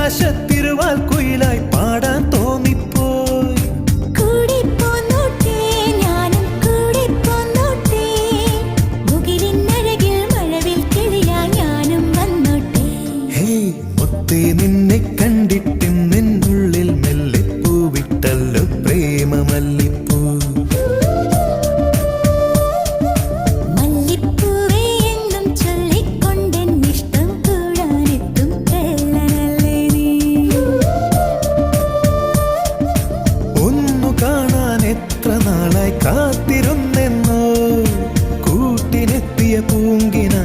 ആകാശത്തിരുവാൽ കുയിലായി പാടാൻ തോന്നിപ്പോയി. കൂടെ പോന്നോട്ടെ ഞാനും കൂടെ പോന്നോട്ടെ, മുകിലിനഴകിൽ മഴവിൽ കിളിയായി ഞാനും വന്നോട്ടെ. ഹേ മുത്തേ, നിന്നെ കണ്ടിട്ട് നിന്നുള്ളിൽ മെല്ലെ പൂവിട്ടല്ലോ പ്രേമമല്ലിപ്പൂ. മല്ലിപ്പൂവേ എന്നും ചൊല്ലിക്കൊണ്ടെന്നിഷ്ടം കൂടാനെത്തും കള്ളനല്ലേ നീ. ഒന്നു കാണാൻ എത്ര നാളായി കാത്തിരുന്നെന്നോ, കൂട്ടിനെത്തിയ പൂങ്കിന